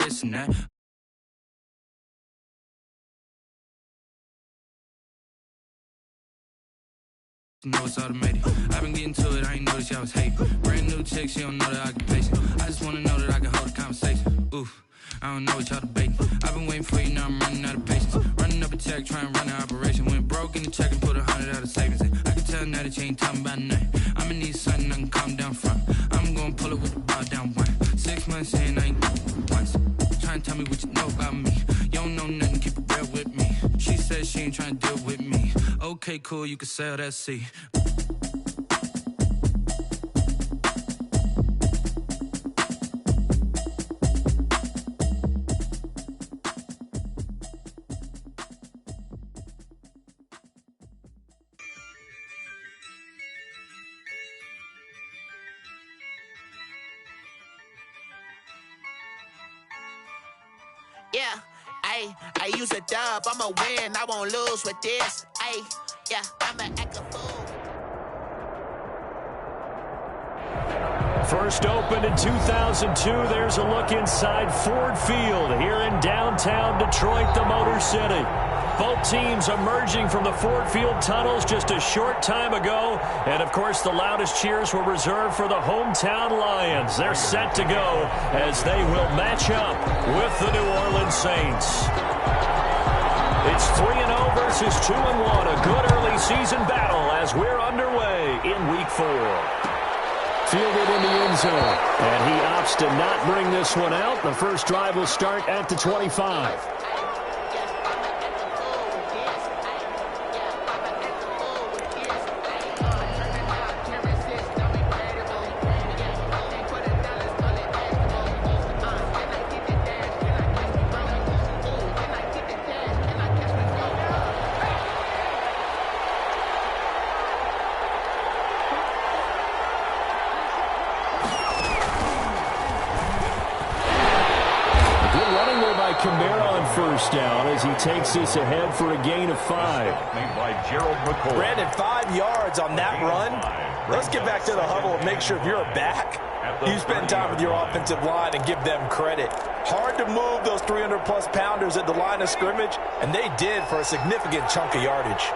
this and that. You know it's automated. I've been getting to it, I ain't noticed y'all was hating. Brand new chick, she don't know that I can pace it. I just wanna know that I can hold a conversation. Oof, I don't know what y'all debating. I've been waiting for you, now I'm running out of patience. Running up a check, trying to run an operation. Went broke in the check and put 100 out of savings in. I can tell now that you ain't talking about nothing. I'ma need something I can calm down from. I'm gonna pull it with the ball down one. 6 months in, I ain't once. Trying to tell me what you know about me. You don't know nothing, keep it real with me. She said she ain't trying to deal with me. Okay, cool, you can sell that seat. Yeah, I use a dub, I'ma win, I won't lose with this. Yeah, I'ma act a fool. First opened in 2002, there's a look inside Ford Field here in downtown Detroit, the Motor City. Both teams emerging from the Ford Field tunnels just a short time ago. And, of course, the loudest cheers were reserved for the hometown Lions. They're set to go as they will match up with the New Orleans Saints. It's 3-0 versus 2-1. A good early season battle as we're underway in Week 4. Fielded in the end zone. And he opts to not bring this one out. The first drive will start at the 25. First down as he takes this ahead for a gain of 5. Made by Gerald McCoy. Brandon, 5 yards on that run. Let's get back to the huddle and make sure if you're a back, you spend time with your offensive line and give them credit. Hard to move those 300-plus pounders at the line of scrimmage, and they did for a significant chunk of yardage.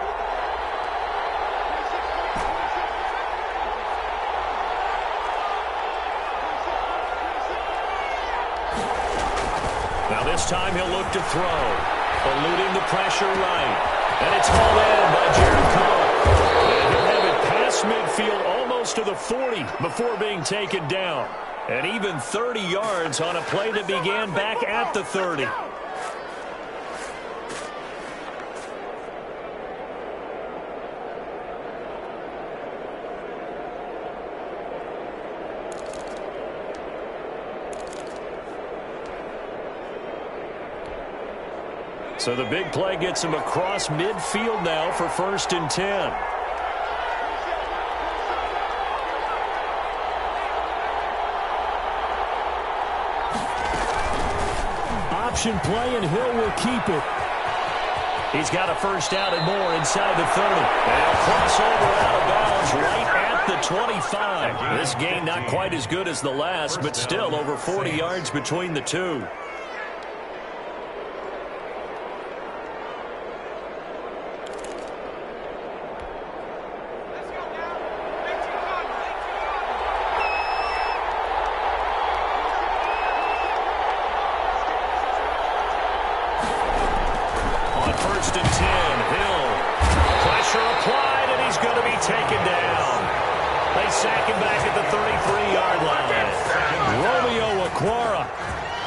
Now this time he'll look to throw. Eluding the pressure right. And it's hauled in by Jared Cook. And he'll have it past midfield almost to the 40 before being taken down. And even 30 yards on a play that began back at the 30. So the big play gets him across midfield now for 1st and 10. Option play, and Hill will keep it. He's got a first down and more inside the 30. And a crossover out of bounds right at the 25. This gain not quite as good as the last, but still over 40 yards between the two.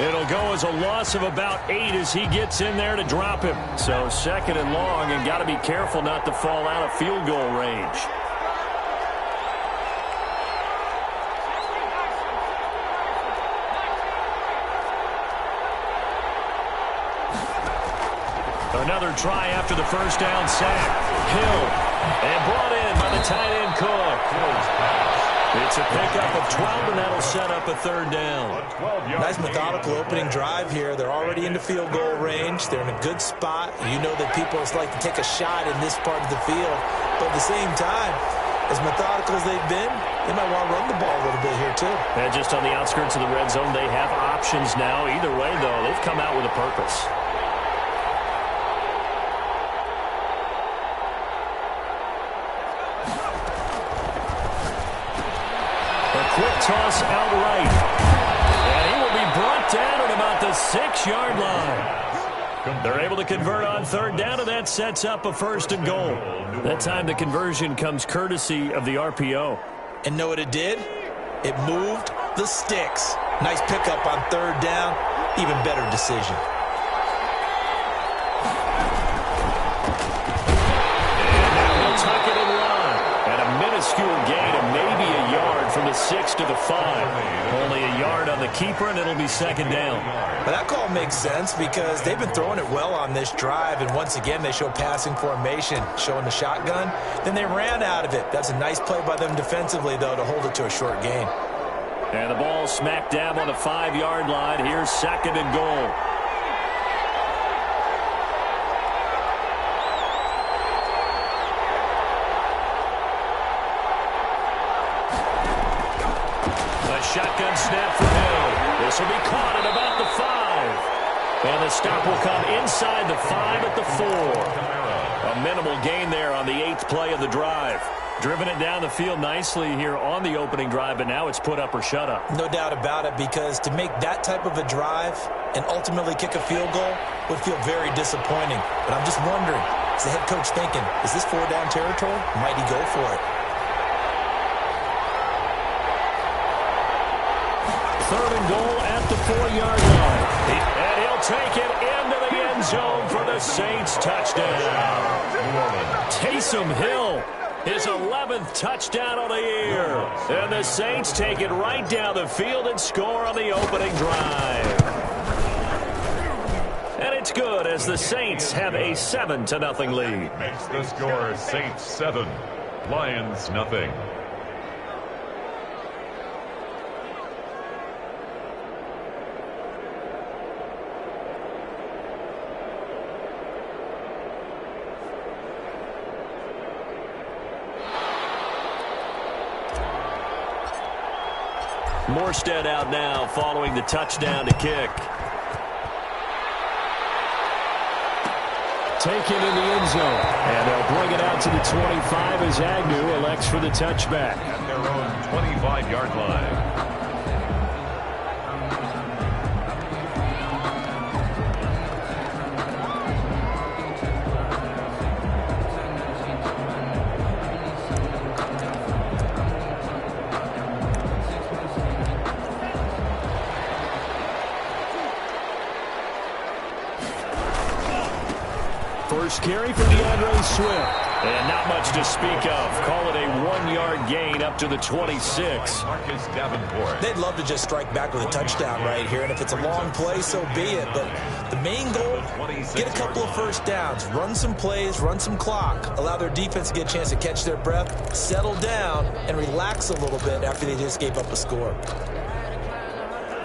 It'll go as a loss of about 8 as he gets in there to drop him. So 2nd and long, and got to be careful not to fall out of field goal range. Another try after the first down sack. Hill, and brought in by the tight end Cook. It's a pickup of 12, and that'll set up a 3rd down. Nice methodical opening drive here. They're already into field goal range. They're in a good spot. You know that people just like to take a shot in this part of the field. But at the same time, as methodical as they've been, They might want to run the ball a little bit here, too. And just on the outskirts of the red zone, they have options now. Either way, though, they've come out with a purpose. A quick toss out right. And he will be brought down at about the 6-yard line. They're able to convert on third down, and that sets up a 1st and goal. That time the conversion comes courtesy of the RPO. And know what it did? It moved the sticks. Nice pickup on third down. Even better decision. And now he'll tuck it in line. And a minuscule gain of maybe a yard from the 6 to the 5. Only a yard on the keeper, and it'll be 2nd down. But that call makes sense because they've been throwing it well on this drive, and once again they show passing formation, showing the shotgun. Then they ran out of it. That's a nice play by them defensively, though, to hold it to a short gain. And the ball smack dab on the 5-yard line. Here's 2nd and goal. A shotgun snap for Hill. This will be caught at about the 5. And the stop will come inside the 5 at the 4. A minimal gain there on the 8th play of the drive. Driven it down the field nicely here on the opening drive, but now it's put up or shut up. No doubt about it, because to make that type of a drive and ultimately kick a field goal would feel very disappointing. But I'm just wondering, is the head coach thinking, is this 4-down territory? Might he go for it? 3rd and goal at the 4-yard line. And he'll take it into the end zone for the Saints touchdown. Taysom Hill, his 11th touchdown of the year. And the Saints take it right down the field and score on the opening drive. And it's good as the Saints have a 7-0 lead. Makes the score Saints 7, Lions nothing. Morstead out now following the touchdown to kick. Taken in the end zone. And they'll bring it out to the 25 as Agnew elects for the touchback. At their own 25-yard line. First carry for DeAndre Swift. And not much to speak of. Call it a 1-yard gain up to the 26. Marcus Davenport. They'd love to just strike back with a touchdown right here, and if it's a long play, so be it. But the main goal, get a couple of first downs, run some plays, run some clock, allow their defense to get a chance to catch their breath, settle down, and relax a little bit after they just gave up a score.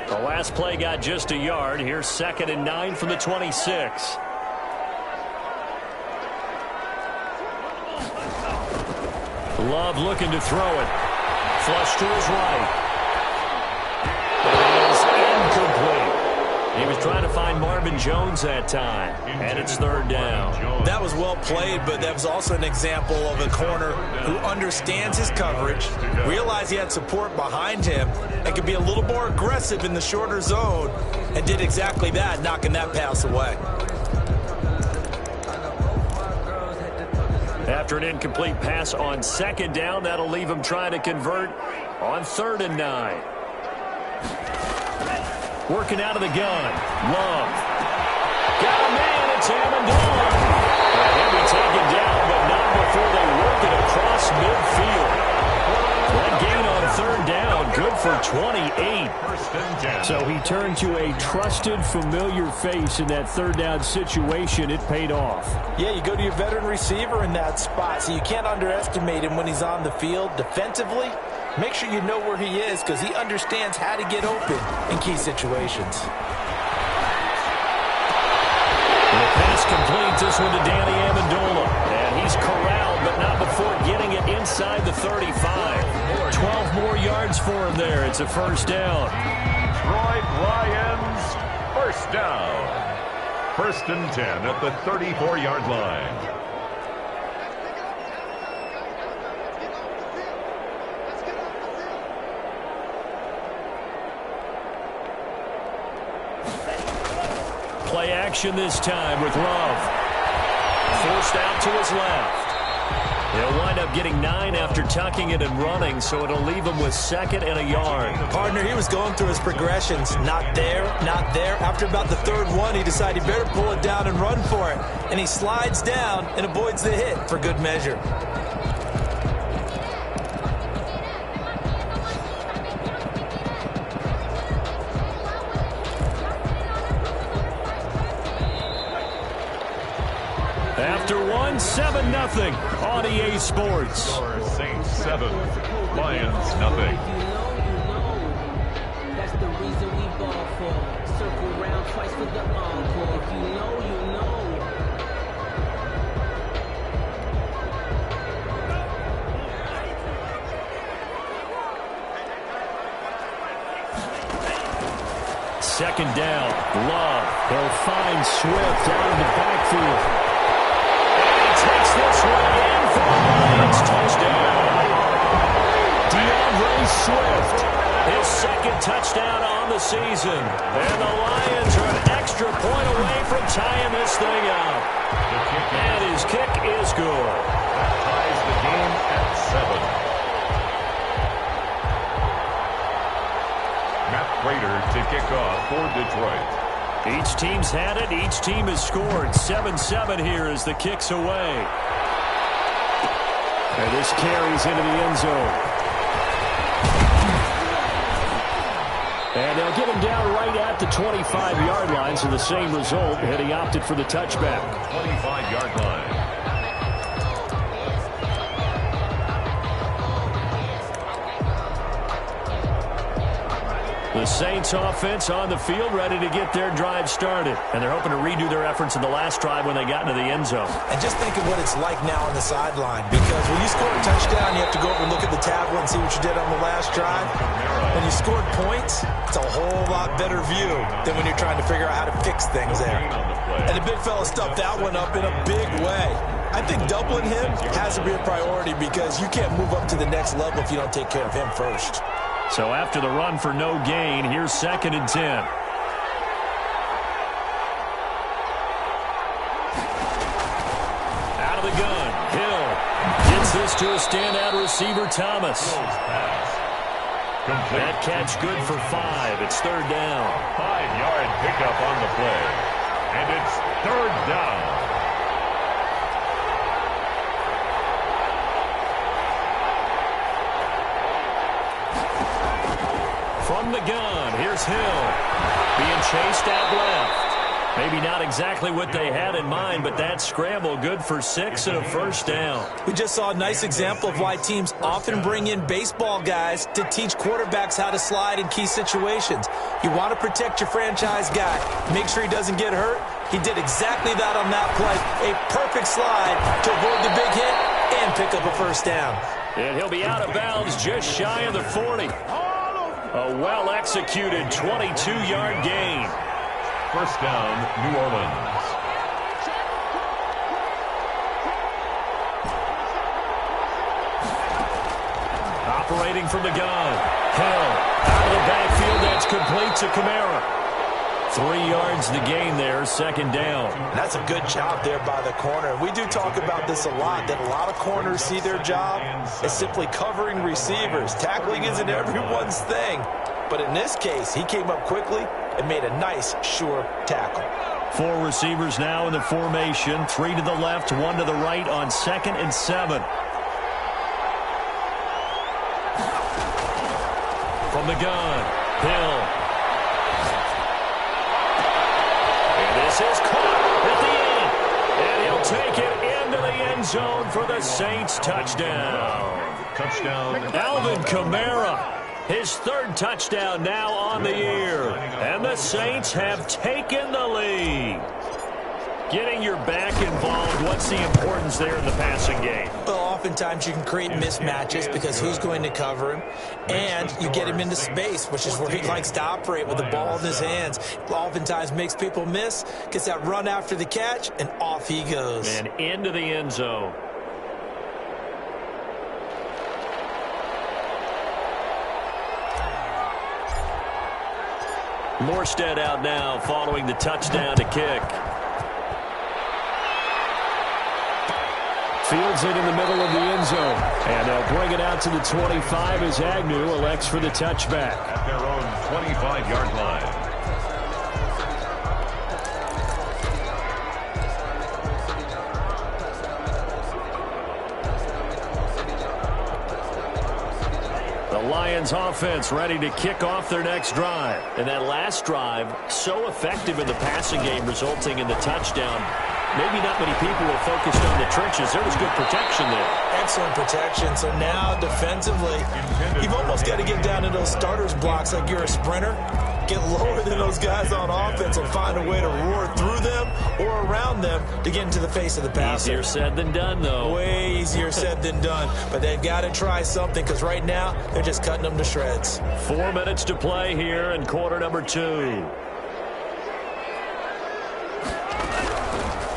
The last play got just a yard. Here's 2nd and 9 from the 26. Love looking to throw it. Flush to his right. It is incomplete. He was trying to find Marvin Jones that time. And it's 3rd down. That was well played, but that was also an example of a corner who understands his coverage, realized he had support behind him, and could be a little more aggressive in the shorter zone, and did exactly that, knocking that pass away. After an incomplete pass on 2nd down, that'll leave him trying to convert on 3rd and 9. Working out of the gun. Love. Got a man. It's Amendola. And he'll be taken down, but not before they work it across midfield. That gain on 3rd down, good for 28. So he turned to a trusted, familiar face in that 3rd down situation. It paid off. Yeah, you go to your veteran receiver in that spot, so you can't underestimate him when he's on the field. Defensively, make sure you know where he is because he understands how to get open in key situations. The pass complete, this one to Danny Amendola. And he's corralled, but not before getting it inside the 35. 12 more yards for him there. It's a first down. Detroit Lions, first down. 1st and 10 at the 34-yard line. Play action this time with Love. Forced out to his left. He'll wind up getting 9 after tucking it and running, so it'll leave him with 2nd and a yard. Partner, he was going through his progressions. Not there, not there. After about the 3rd one, he decided he better pull it down and run for it. And he slides down and avoids the hit for good measure. After 7-0 on EA Sports. Saints 7, Lions nothing. That's the reason we ball for. Circle round twice for the encore. If you know, you know. Second down, Love. He'll find Swift out of the backfield. Takes this one in for the Lions touchdown. DeAndre Swift, his 2nd touchdown on the season. And the Lions are an extra point away from tying this thing up. And his kick is good. That ties the game at 7. Matt Prater to kick off for Detroit. Each team's had it. Each team has scored. 7-7 here as the kick's away. And this carries into the end zone. And they'll get him down right at the 25-yard line, so the same result, and he opted for the touchback. 25-yard line. The Saints offense on the field, ready to get their drive started. And they're hoping to redo their efforts in the last drive when they got into the end zone. And just think of what it's like now on the sideline. Because when you score a touchdown, you have to go over and look at the tablet and see what you did on the last drive. When you scored points, it's a whole lot better view than when you're trying to figure out how to fix things there. And the big fella stuffed that one up in a big way. I think doubling him has to be a priority because you can't move up to the next level if you don't take care of him first. So after the run for no gain, here's 2nd and 10. Out of the gun, Hill gets this to a standout receiver, Thomas. That catch good for 5. It's 3rd down. 5-yard pickup on the play. And it's 3rd down. From the gun, here's Hill. Being chased out left. Maybe not exactly what they had in mind, but that scramble good for 6 and a first down. We just saw a nice example of why teams often bring in baseball guys to teach quarterbacks how to slide in key situations. You want to protect your franchise guy. Make sure he doesn't get hurt. He did exactly that on that play. A perfect slide to avoid the big hit and pick up a first down. And he'll be out of bounds just shy of the 40. A well-executed 22-yard gain. First down, New Orleans. Operating from the gun. Hill out of the backfield. That's complete to Kamara. 3 yards the gain there, 2nd down. And that's a good job there by the corner. We do talk about this a lot, that a lot of corners see their job as simply covering receivers. Tackling isn't everyone's thing. But in this case, he came up quickly and made a nice, sure tackle. 4 receivers now in the formation. 3 to the left, 1 to the right on 2nd and 7. From the gun, Hill. And this is caught at the end. And he'll take it into the end zone for the Saints touchdown. Touchdown. Alvin Kamara. His 3rd touchdown now on the year. And the Saints have taken the lead. Getting your back involved, what's the importance there in the passing game? Well, oftentimes you can create mismatches because who's going to cover him, and you get him into space, which is where he likes to operate with the ball in his hands. Oftentimes makes people miss, gets that run after the catch, and off he goes. And into the end zone. Morstead out now following the touchdown to kick. Fields it in the middle of the end zone. And they'll bring it out to the 25 as Agnew elects for the touchback. At their own 25-yard line. The Lions offense ready to kick off their next drive. And that last drive, so effective in the passing game, resulting in the touchdown. Maybe not many people were focused on the trenches. There was good protection there. Excellent protection. So now defensively, you've almost got to get down to those starters blocks like you're a sprinter. Get lower than those guys on offense and find a way to roar through them or around them to get into the face of the passer. Easier said than done, though. Way easier said than done. But they've got to try something because right now they're just cutting them to shreds. 4 minutes to play here in quarter number 2.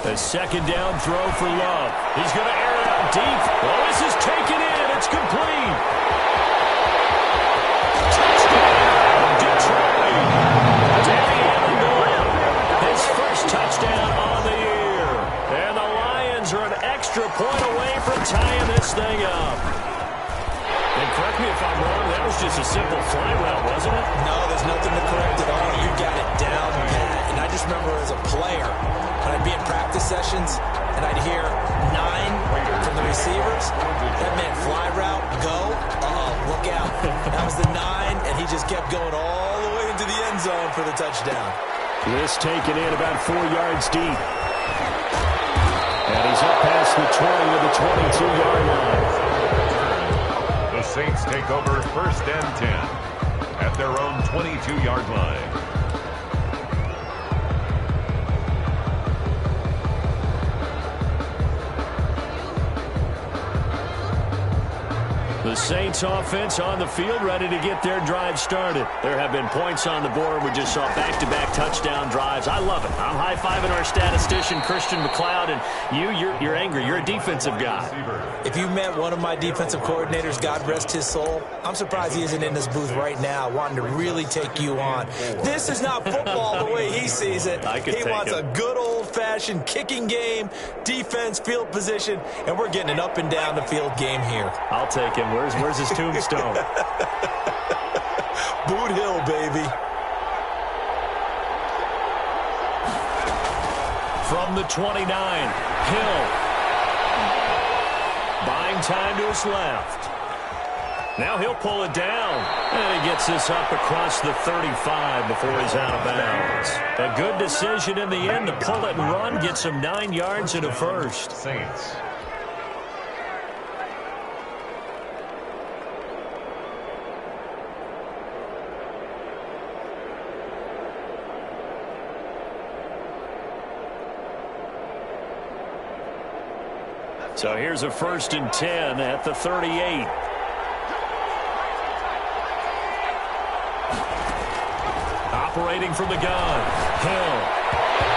A second down throw for Love. He's going to air it out deep. Oh, this is taken in. It's complete. Touchdown, Detroit. Danny Amendola, his first touchdown on the year. And the Lions are an extra point away from tying this thing up. And correct me if I'm wrong, that was just a simple fly route, wasn't it? No, there's nothing to correct at all. You got it down, Pat. And I just remember as a player, when I'd be in practice sessions and I'd hear 9 from the receivers, that meant fly route, go, look out. That was the 9, and he just kept going all the way into the end zone for the touchdown. This taken in about 4 yards deep. And he's up past the 20 to the 22-yard line. The Saints take over 1st and 10 at their own 22-yard line. The Saints offense on the field ready to get their drive started. There have been points on the board. We just saw back-to-back touchdown drives. I love it. I'm high-fiving our statistician, Christian McLeod, and you're angry. You're a defensive guy. If you met one of my defensive coordinators, God rest his soul, I'm surprised he isn't in this booth right now wanting to really take you on. This is not football the way he sees it. He wants a good old-fashioned kicking game, defense, field position, and we're getting an up-and-down-the-field game here. I'll take him. Where's his tombstone? Boot Hill, baby. From the 29, Hill. Buying time to his left. Now he'll pull it down. And he gets this up across the 35 before he's out of bounds. A good decision in the end to pull it and run. Gets him 9 yards and a first. Saints. So here's a 1st and 10 at the 38. Operating from the gun, Hill.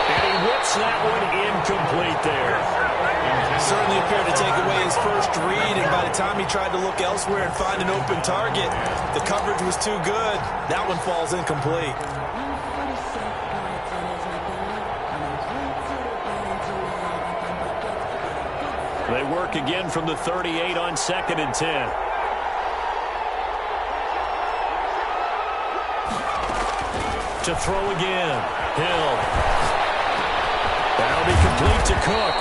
And he whips that one incomplete there. Certainly appeared to take away his first read, and by the time he tried to look elsewhere and find an open target, the coverage was too good. That one falls incomplete. They work again from the 38 on 2nd and 10. To throw again. Hill. That'll be complete to Cook.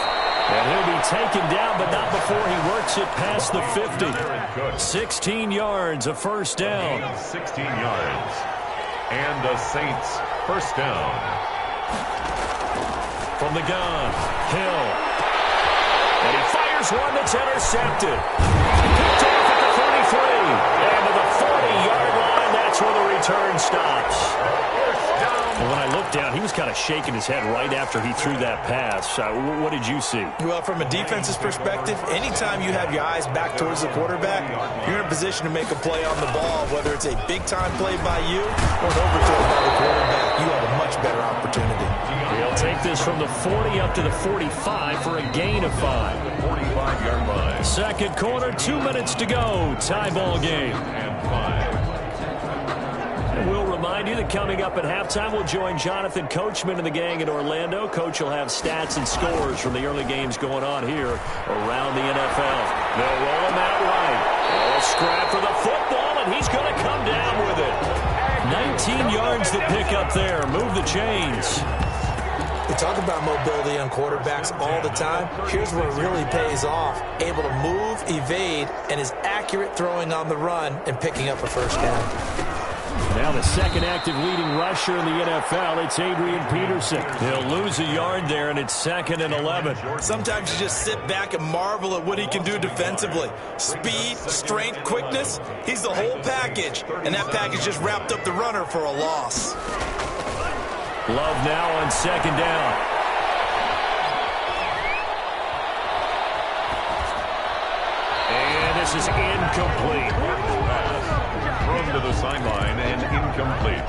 And he'll be taken down, but not before he works it past the 50. 16 yards, a first down. 16 yards. And the Saints first down. From the gun, Hill. And he fires one that's intercepted. Picked off at the 33. And to the 40-yard line, that's that's where the return stops. Well, when I looked down, he was kind of shaking his head right after he threw that pass. What did you see? Well, from a defense's perspective, anytime you have your eyes back towards the quarterback, you're in a position to make a play on the ball, whether it's a big-time play by you or an overthrow by the quarterback. You have a much better opportunity. He'll take this from the 40 up to the 45 for a gain of 5. 45-yard line. Second quarter, 2 minutes to go. Tie ball game. And 5. And we'll remind you that coming up at halftime, we'll join Jonathan Coachman and the gang in Orlando. Coach will have stats and scores from the early games going on here around the NFL. They'll roll him out right. They'll scrap for the football, and he's going to come down with it. 19 yards to pick up there. Move the chains. We talk about mobility on quarterbacks all the time. Here's where it really pays off. Able to move, evade, and is accurate throwing on the run and picking up a first down. Now the second active leading rusher in the NFL, it's Adrian Peterson. He'll lose a yard there, and it's 2nd and 11. Sometimes you just sit back and marvel at what he can do defensively. Speed, strength, quickness, he's the whole package. And that package just wrapped up the runner for a loss. Love now on 2nd down. And this is incomplete. Thrown to the sideline and incomplete.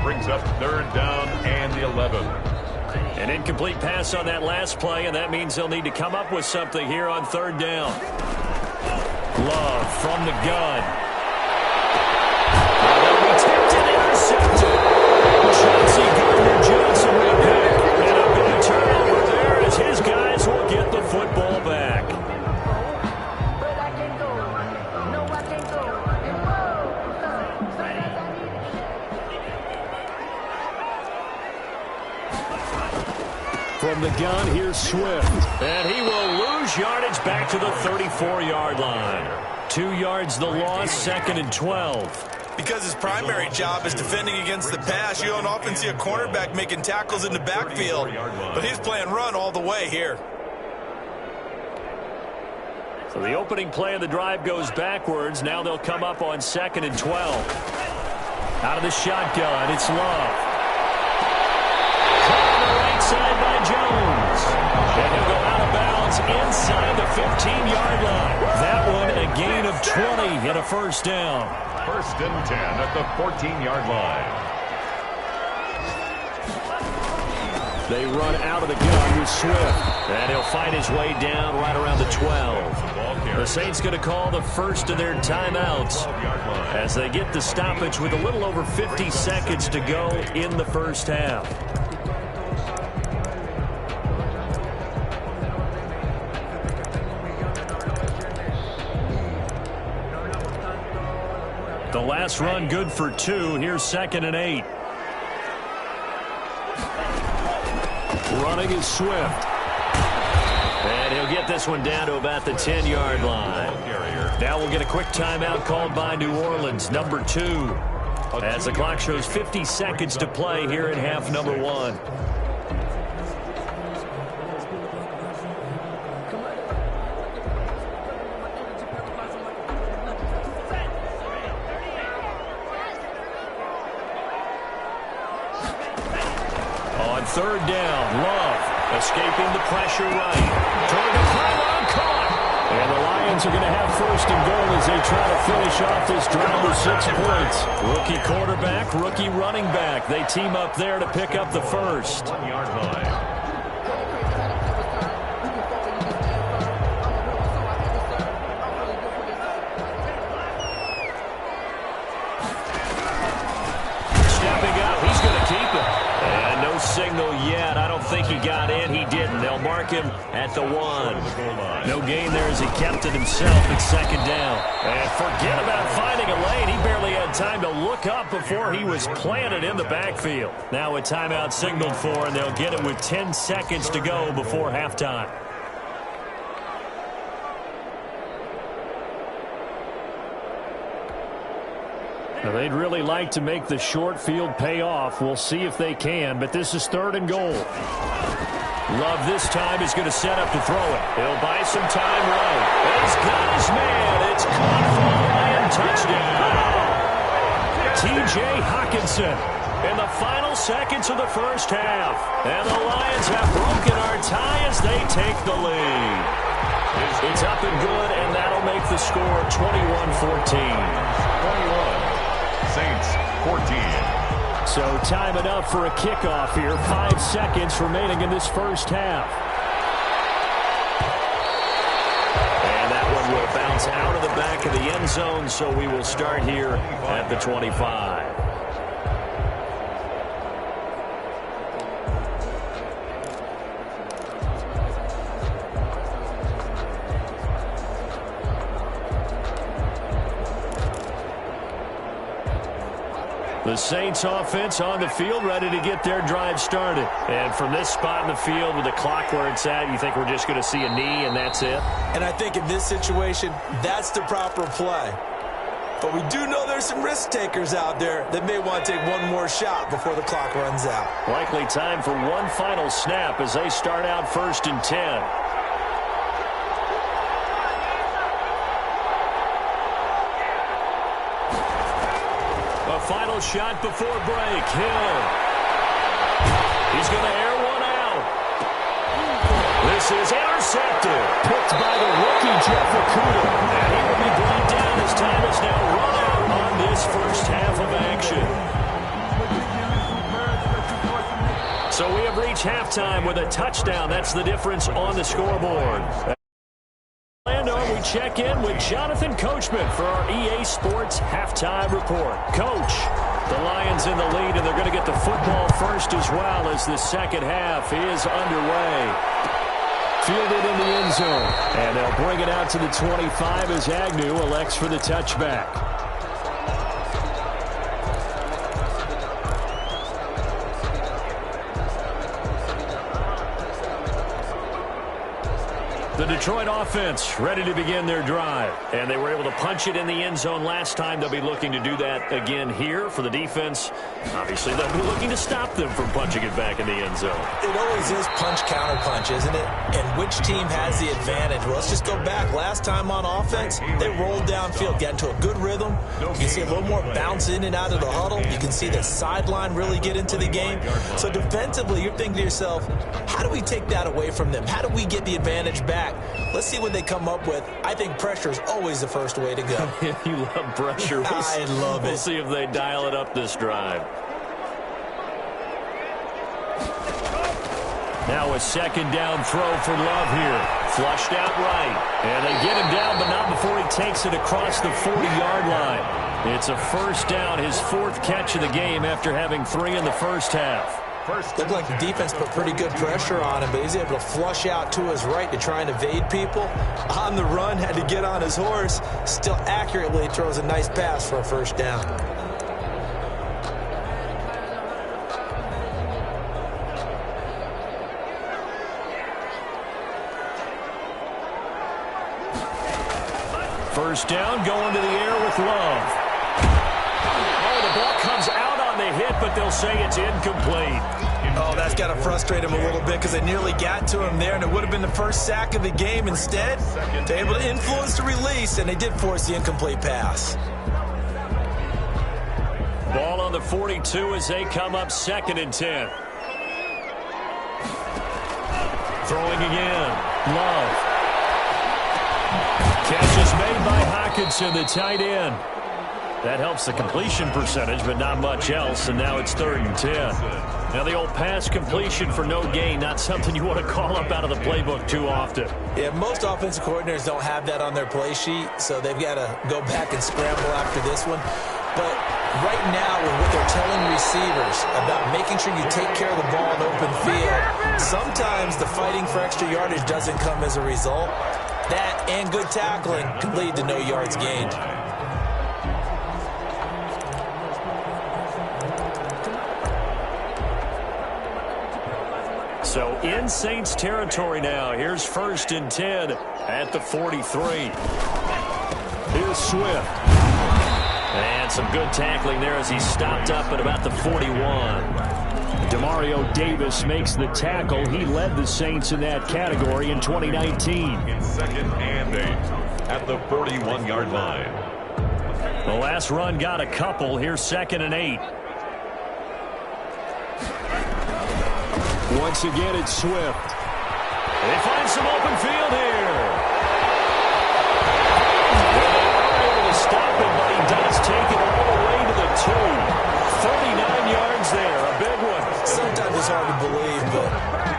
Brings up 3rd down and 11. An incomplete pass on that last play, and that means they'll need to come up with something here on 3rd down. Love from the gun. Now that'll be tipped and intercepted. Chauncey Gardner-Johnson with a pick. And a big turnover there as his guys will get the football back. From the gun, here's Swift. And he will lose yardage back to the 34-yard line. 2 yards the loss, 2nd and 12. Because his primary job is defending against the pass, you don't often see a cornerback making tackles in the backfield. But he's playing run all the way here. So the opening play of the drive goes backwards. Now they'll come up on 2nd and 12. Out of the shotgun, it's Love. Side by Jones. And he'll go out of bounds inside the 15-yard line. That one a gain of 20 and a first down. 1st and 10 at the 14-yard line. They run out of the gun with Swift. And he'll find his way down right around the 12. The Saints going to call the first of their timeouts as they get the stoppage with a little over 50 seconds to go in the first half. The last run good for 2. Here's 2nd and 8. Running is Swift. And he'll get this one down to about the 10-yard line. Now we'll get a quick timeout called by New Orleans, number 2. As the clock shows 50 seconds to play here in half number 1. On 3rd down, Love escaping the pressure right. Toward the pylon, caught. And the Lions are going to have 1st and goal as they try to finish off this drive with 6 points. Rookie quarterback, rookie running back. They team up there to pick up the first. 1-yard line. Signal yet. I don't think he got in. He didn't. They'll mark him at the 1. No gain there as he kept it himself at 2nd down. And forget about finding a lane. He barely had time to look up before he was planted in the backfield. Now a timeout signaled for, and they'll get it with 10 seconds to go before halftime. Now they'd really like to make the short field pay off. We'll see if they can, but this is 3rd and goal. Love this time is going to set up to throw it. He'll buy some time right. He's got his man. It's caught for the Lion touchdown. T.J. Hawkinson in the final seconds of the first half. And the Lions have broken our tie as they take the lead. It's up and good, and that'll make the score 21-14. 21. Saints 14. So time enough for a kickoff here. 5 seconds remaining in this first half. And that one will bounce out of the back of the end zone, so we will start here at the 25. The Saints offense on the field, ready to get their drive started. And from this spot in the field with the clock where it's at, you think we're just going to see a knee and that's it? And I think in this situation, that's the proper play. But we do know there's some risk takers out there that may want to take one more shot before the clock runs out. Likely time for one final snap as they start out 1st and 10. Final shot before break. Hill. He's going to air one out. This is intercepted. Picked by the rookie, Jeff Okudah. And he will be brought down as time is now run out on this first half of action. So we have reached halftime with a touchdown. That's the difference on the scoreboard. We check in with Jonathan Coachman for our EA Sports Halftime Report. Coach, the Lions in the lead, and they're going to get the football first as well as the second half is underway. Fielded in the end zone, and they'll bring it out to the 25 as Agnew elects for the touchback. The Detroit offense ready to begin their drive. And they were able to punch it in the end zone last time. They'll be looking to do that again here for the defense. Obviously, they'll be looking to stop them from punching it back in the end zone. It always is punch-counter-punch, isn't it? And which team has the advantage? Well, let's just go back. Last time on offense, they rolled downfield, got into a good rhythm. You can see a little more bounce in and out of the huddle. You can see the sideline really get into the game. So defensively, you're thinking to yourself, how do we take that away from them? How do we get the advantage back? Let's see what they come up with. I think pressure is always the first way to go. You love pressure. I love it. We'll see if they dial it up this drive. Now a second down throw for Love here. Flushed out right. And they get him down, but not before he takes it across the 40-yard line. It's a first down, his 4th catch of the game after having 3 in the first half. Looked like the defense put pretty good pressure on him, but he's able to flush out to his right to try and evade people. On the run, had to get on his horse. Still accurately throws a nice pass for a first down. First down, going to the air with Love. Oh, the ball comes out on the hit, but they'll say it's incomplete. Oh, that's got to frustrate him a little bit because they nearly got to him there, and it would have been the first sack of the game. Instead, they're able to influence the release, and they did force the incomplete pass. Ball on the 42 as they come up 2nd and 10. Throwing again. Love. Catch is made by Hawkinson, the tight end. That helps the completion percentage, but not much else, and now it's 3rd and 10. Now the old pass completion for no gain, not something you want to call up out of the playbook too often. Yeah, most offensive coordinators don't have that on their play sheet, so they've got to go back and scramble after this one. But right now, with what they're telling receivers about making sure you take care of the ball in open field, sometimes the fighting for extra yardage doesn't come as a result. That and good tackling can lead to no yards gained. So in Saints territory now. Here's 1st and 10 at the 43. Here's Swift. And some good tackling there as he stopped up at about the 41. Demario Davis makes the tackle. He led the Saints in that category in 2019. In 2nd and 8 at the 41-yard line. The last run got a couple. Here's 2nd and 8. Once again, it's Swift. They find some open field here. They're able to stop him, but he does take it all the way to the 2. 39 yards there, a big one. Sometimes it's hard to believe, but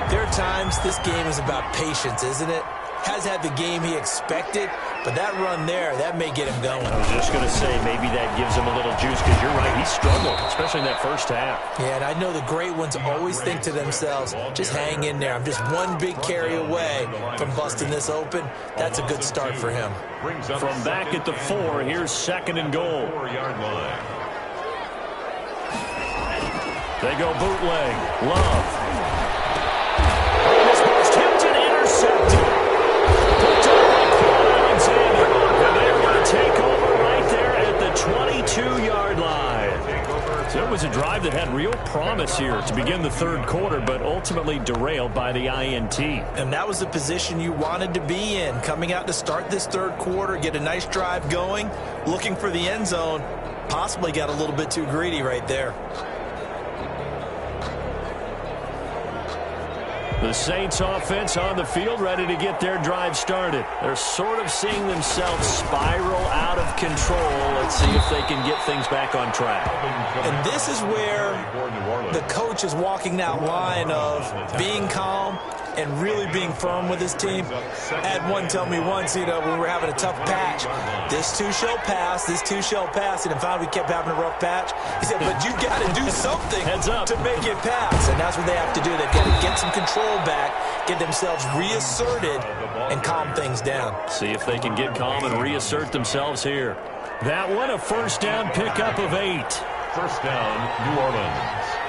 there are times this game is about patience, isn't it? Has had the game he expected, but that run there, that may get him going. I was just going to say, maybe that gives him a little juice, because you're right, he struggled, especially in that first half. Yeah, and I know the great ones always think to themselves, just hang in there. I'm just one big carry away from busting this open. That's a good start for him. From back at the 4, here's 2nd and goal. 4-yard line. They go bootleg. Love. This ball's tipped and intercepted. They're going to take over right there at the 22-yard line. So it was a drive that had real promise here to begin the 3rd quarter, but ultimately derailed by the INT. And that was the position you wanted to be in, coming out to start this 3rd quarter, get a nice drive going, looking for the end zone. Possibly got a little bit too greedy right there. The Saints offense on the field, ready to get their drive started. They're sort of seeing themselves spiral out of control. Let's see if they can get things back on track. And this is where the coach is walking that line of being calm and really being firm with his team. I had one tell me once, when we were having a tough patch, this too shall pass, this too shall pass, and finally we kept having a rough patch. He said, but you got to do something to make it pass, and that's what they have to do. They've got to get some control back, get themselves reasserted, and calm things down. See if they can get calm and reassert themselves here. That one, a first down pickup of 8. First down, New Orleans.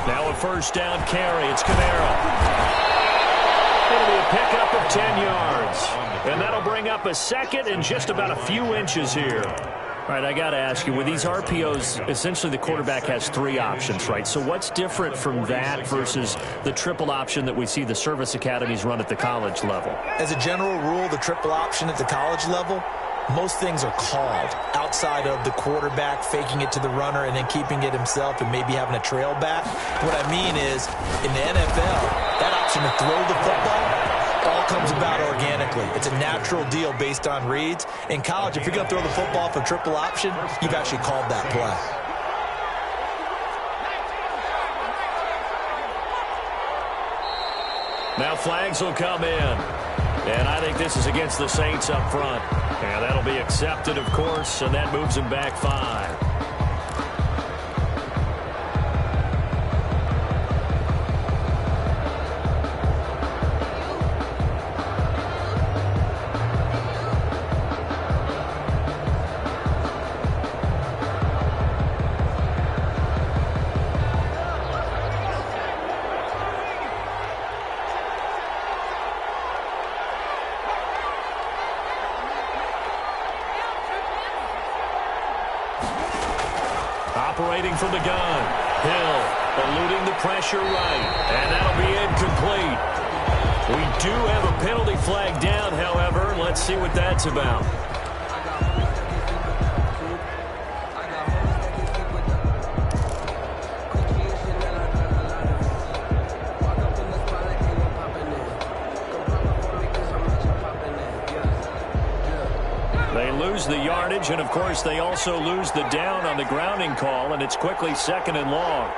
Now a first down carry. It's Kamara. It'll be a pickup of 10 yards. And that'll bring up a 2nd and just about a few inches here. All right, I got to ask you, with these RPOs, essentially the quarterback has 3 options, right? So what's different from that versus the triple option that we see the service academies run at the college level? As a general rule, the triple option at the college level, most things are called outside of the quarterback faking it to the runner and then keeping it himself and maybe having a trail back. What I mean is, in the NFL, that option to throw the football all comes about organically. It's a natural deal based on reads. In college, if you're going to throw the football for triple option, you've actually called that play. Now flags will come in. And I think this is against the Saints up front. And that'll be accepted, of course, and that moves him back 5. Operating from the gun. Hill eluding the pressure right. And that'll be incomplete. We do have a penalty flag down, however. Let's see what that's about. They lose the yardage, and of course they also lose the down on the grounding call, and it's quickly 2nd and long.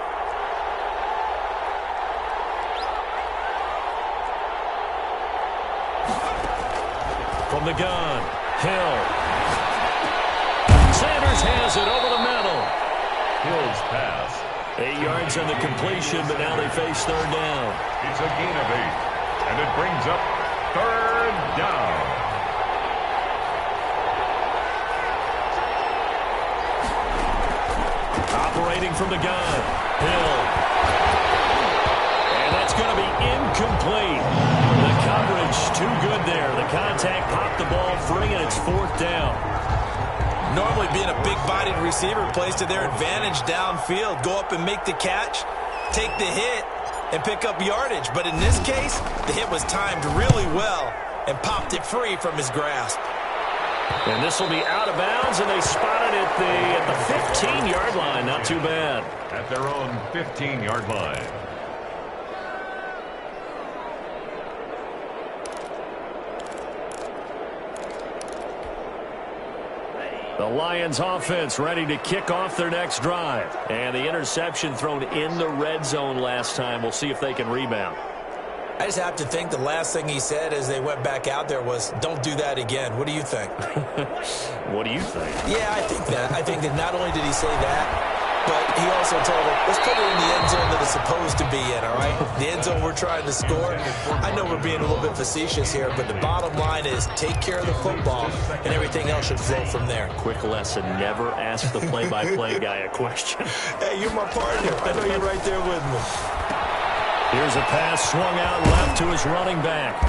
From the gun, Hill. Sanders has it over the middle. Hill's pass. 8 yards on the completion, but now they face 3rd down. It's a gain of 8, and it brings up 3rd down. Operating from the gun, Hill. And that's going to be incomplete. The coverage too good there. The contact popped the ball free, and it's 4th down. Normally being a big-bodied receiver plays to their advantage downfield. Go up and make the catch, take the hit, and pick up yardage. But in this case, the hit was timed really well. and popped it free from his grasp. And this will be out of bounds, and they spot it at the 15-yard line. Not too bad. At their own 15-yard line. The Lions offense ready to kick off their next drive. And the interception thrown in the red zone last time. We'll see if they can rebound. I just have to think the last thing he said as they went back out there was, don't do that again. What do you think? What do you think? Yeah, I think that. I think that not only did he say that, but he also told him, let's put it in the end zone that it's supposed to be in, all right? The end zone we're trying to score. I know we're being a little bit facetious here, but the bottom line is take care of the football, and everything else should flow from there. Quick lesson, never ask the play-by-play guy a question. Hey, you're my partner. I know you're right there with me. Here's a pass swung out left to his running back.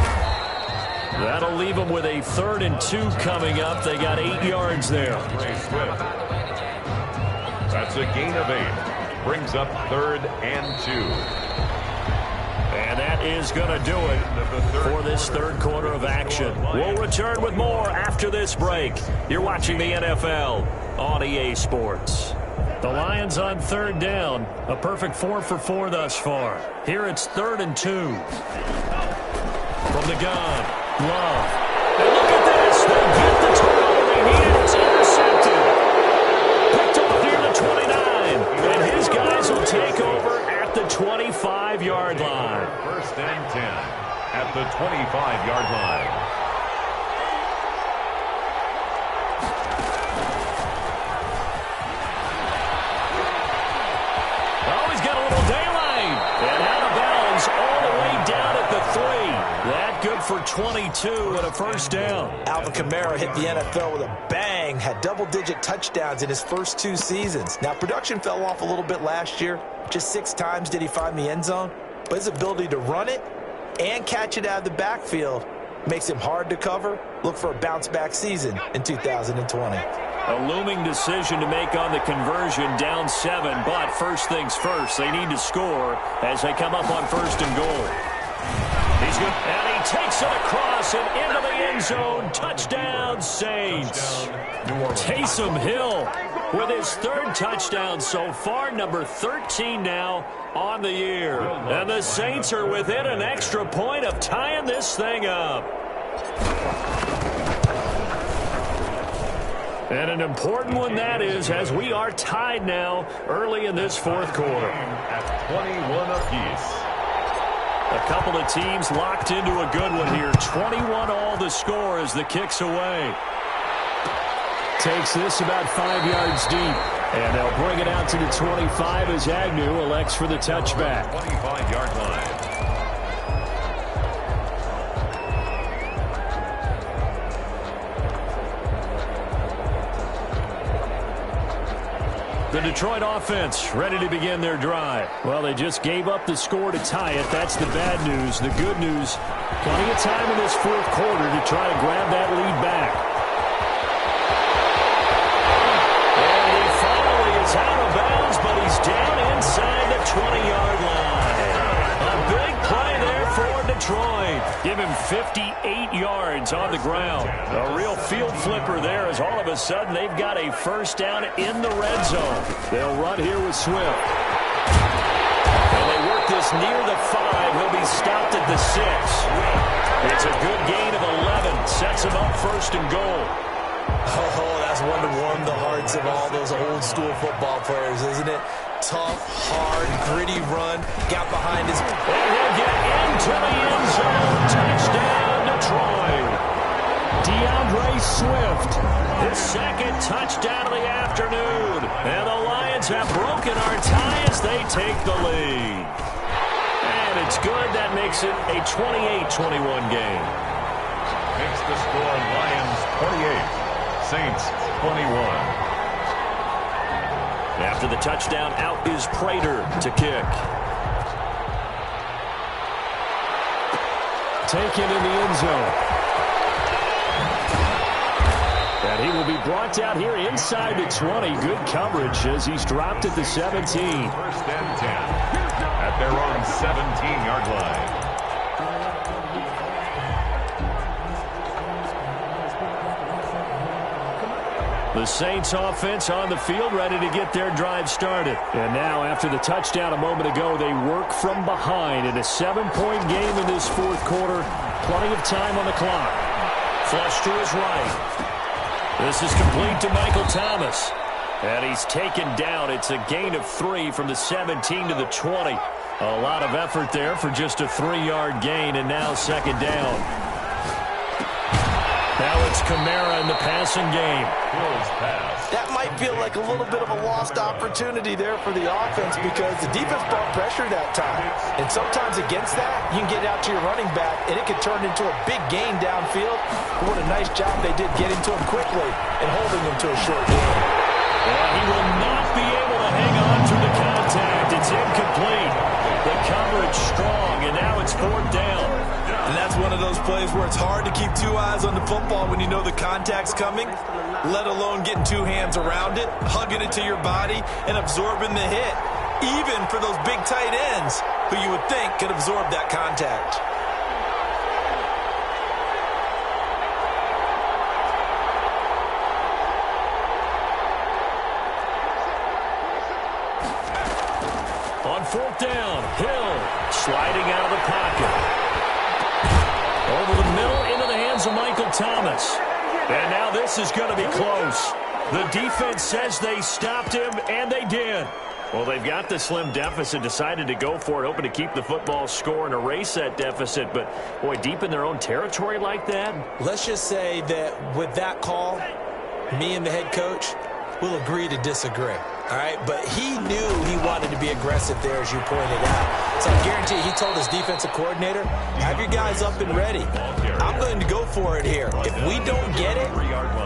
That'll leave him with a 3rd and 2 coming up. They got 8 yards there. That's a gain of 8. Brings up 3rd and 2. And that is going to do it for this third quarter of action. We'll return with more after this break. You're watching the NFL on EA Sports. The Lions on 3rd down. A perfect 4 for 4 thus far. Here it's 3rd and 2. From the gun, Love. And look at this. They get the turnover they needed. It's intercepted. Picked off near the 29. And his guys will take over at the 25-yard line. 1st and 10 at the 25-yard line. Good for 22 and a 1st down. Alvin Kamara hit the NFL with a bang, had double-digit touchdowns in his first 2 seasons. Now, production fell off a little bit last year. Just 6 times did he find the end zone. But his ability to run it and catch it out of the backfield makes him hard to cover. Look for a bounce-back season in 2020. A looming decision to make on the conversion, down 7. But first things first, they need to score as they come up on 1st and goal. He's good. And he takes it across and into the end zone. Touchdown, Saints. Taysom Hill with his 3rd touchdown so far, number 13 now on the year. And the Saints are within an extra point of tying this thing up. And an important one that is, as we are tied now early in this 4th quarter. At 21 apiece. A couple of teams locked into a good one here. 21 all the score as the kick's away. Takes this about 5 yards deep. And they'll bring it out to the 25 as Agnew elects for the touchback. 25-yard line. The Detroit offense ready to begin their drive. Well, they just gave up the score to tie it. That's the bad news. The good news, plenty of time in this 4th quarter to try to grab that lead back. And he finally is out of bounds, but he's down inside the 20-yard line. A big play there for Detroit. Give him 58 yards on the ground. A real field flipper there as all of a sudden they've got a 1st down in the red zone. They'll run here with Swift. And they work this near the 5. He'll be stopped at the 6. It's a good gain of 11. Sets him up 1st and goal. Oh, that's one to warm the hearts of all those old-school football players, isn't it? Tough, hard, gritty run. Got behind his... And he'll get into the end zone. Touchdown, Detroit. DeAndre Swift, his 2nd touchdown of the afternoon. And the Lions have broken our tie as they take the lead. And it's good. That makes it a 28-21 game. Makes the score Lions 28. Saints 21. After the touchdown, out is Prater to kick. Taken in the end zone. And he will be brought down here inside the 20. Good coverage as he's dropped at the 17. 1st and 10 at their own 17-yard line. The Saints offense on the field, ready to get their drive started. And now, after the touchdown a moment ago, they work from behind in a 7-point game in this fourth quarter. Plenty of time on the clock. Flush to his right. This is complete to Michael Thomas. And he's taken down. It's a gain of 3 from the 17 to the 20. A lot of effort there for just a 3-yard gain, and now second down. Now it's Kamara in the passing game. That might feel like a little bit of a lost opportunity there for the offense because the defense brought pressure that time. And sometimes against that, you can get out to your running back, and it could turn into a big gain downfield. But what a nice job they did getting to him quickly and holding him to a short gain. And he will not be able to hang on to the contact. It's incomplete. The coverage strong, and now it's fourth down. And that's one of those plays where it's hard to keep 2 eyes on the football when you know the contact's coming, let alone getting 2 hands around it, hugging it to your body, and absorbing the hit, even for those big tight ends who you would think could absorb that contact. On fourth down, Hill sliding out of the pocket. Over the middle, into the hands of Michael Thomas. And now this is going to be close. The defense says they stopped him, and they did. Well, they've got the slim deficit, decided to go for it, hoping to keep the football score and erase that deficit. But, boy, deep in their own territory like that. Let's just say that with that call, me and the head coach will agree to disagree. All right, but he knew he wanted to be aggressive there, as you pointed out. So I guarantee he told his defensive coordinator, have your guys up and ready. I'm going to go for it here. If we don't get it,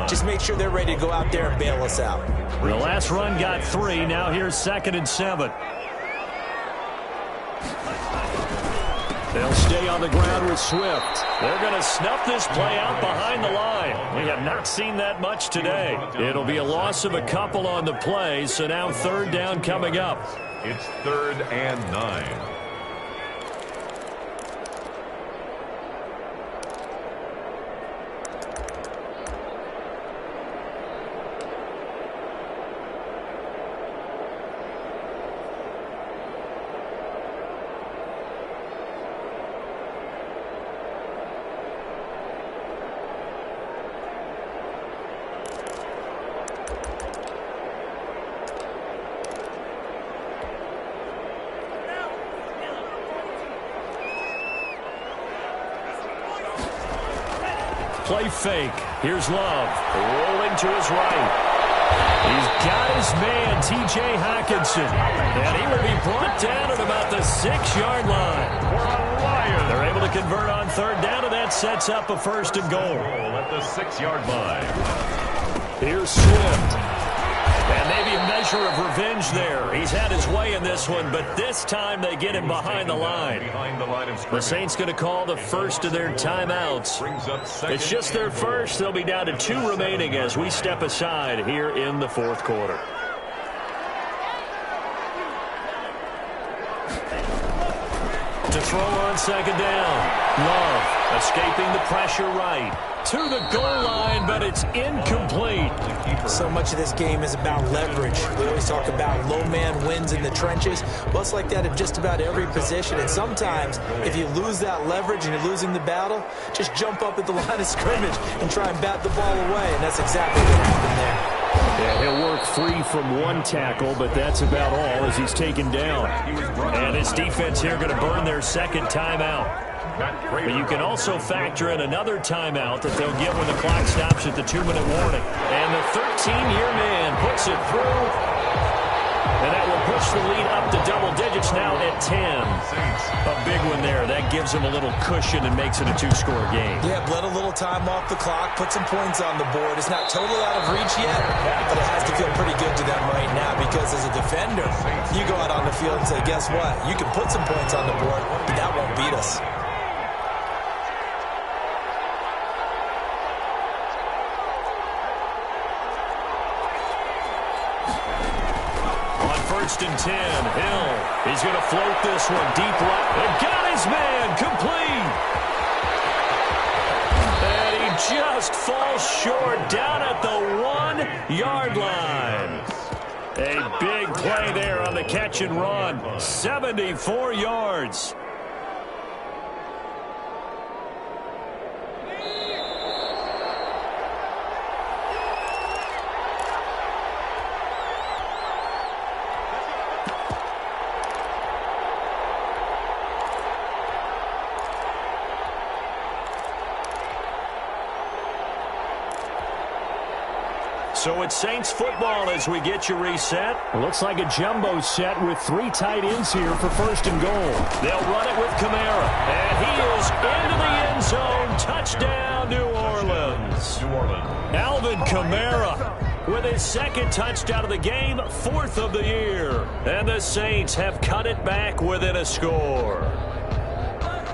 just make sure they're ready to go out there and bail us out. The last run got 3. Now here's 2nd and 7. They'll stay on the ground with Swift. They're going to snuff this play out behind the line. We have not seen that much today. It'll be a loss of a couple on the play, so now 3rd down coming up. It's 3rd and 9. Play fake. Here's Love. Rolling to his right. He's got his man, T.J. Hockenson. And he will be brought down at about the 6-yard line. They're able to convert on 3rd down, and that sets up a 1st and goal. At the 6-yard line. Here's Swift. And maybe a measure of revenge there. He's had his way in this one, but this time they get him behind the line. The Saints going to call the first of their timeouts. It's just their first. They'll be down to 2 remaining as we step aside here in the fourth quarter. To throw on 2nd down. Love escaping the pressure right. To the goal line, but it's incomplete. So much of this game is about leverage. We always talk about low man wins in the trenches. Well, it's like that in just about every position. And sometimes, if you lose that leverage and you're losing the battle, just jump up at the line of scrimmage and try and bat the ball away. And that's exactly what happened there. Yeah, he'll work free from 1 tackle, but that's about all as he's taken down. And his defense here going to burn their 2nd timeout. But you can also factor in another timeout that they'll get when the clock stops at the 2-minute warning. And the 13-year man puts it through. And that will push the lead up to double digits now at 10. A big one there. That gives them a little cushion and makes it a 2-score game. Yeah, let a little time off the clock, put some points on the board. It's not totally out of reach yet, but it has to feel pretty good to them right now because as a defender, you go out on the field and say, guess what? You can put some points on the board, but that won't beat us. First and 10. Hill. He's going to float this one deep right. And got his man complete. And he just falls short down at the 1-yard line. A big play there on the catch and run. 74 yards. So it's Saints football as we get you reset. Looks like a jumbo set with 3 tight ends here for 1st and goal. They'll run it with Kamara. And he is into the end zone. Touchdown, New Orleans. Alvin Kamara with his 2nd touchdown of the game, 4th of the year. And the Saints have cut it back within a score.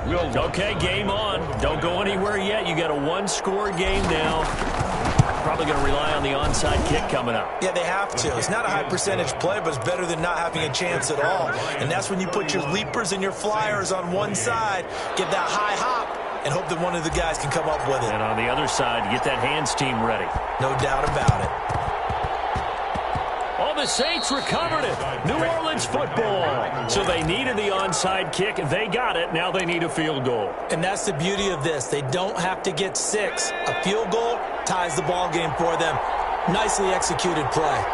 Okay, game on. Don't go anywhere yet. You got a 1-score game now. Probably going to rely on the onside kick coming up. Yeah, they have to. It's not a high percentage play, but it's better than not having a chance at all. And that's when you put your leapers and your flyers on one side, get that high hop, and hope that one of the guys can come up with it. And on the other side, get that hands team ready. No doubt about it. Oh, the Saints recovered it. New Orleans football. So they needed the onside kick. They got it. Now they need a field goal. And that's the beauty of this. They don't have to get 6. A field goal ties the ball game for them. Nicely executed play.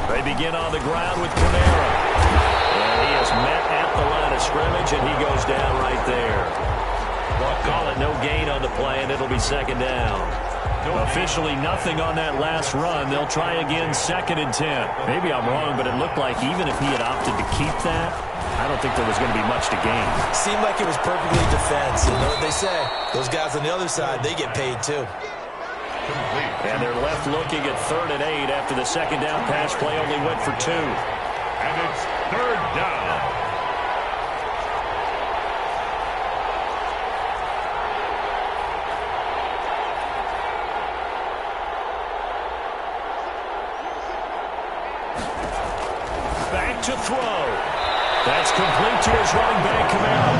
They begin on the ground with Kamara. And he is met at the line of scrimmage, and he goes down right there. Well, call it no gain on the play, and it'll be 2nd down. Officially nothing on that last run. They'll try again 2nd and 10. Maybe I'm wrong, but it looked like even if he had opted to keep that, I don't think there was going to be much to gain. Seemed like it was perfectly defense. You know what they say? Those guys on the other side, they get paid too. And they're left looking at 3rd and 8 after the 2nd down pass play only went for 2. And it's 3rd down. Back to throw. That's complete to his running back, Kamara.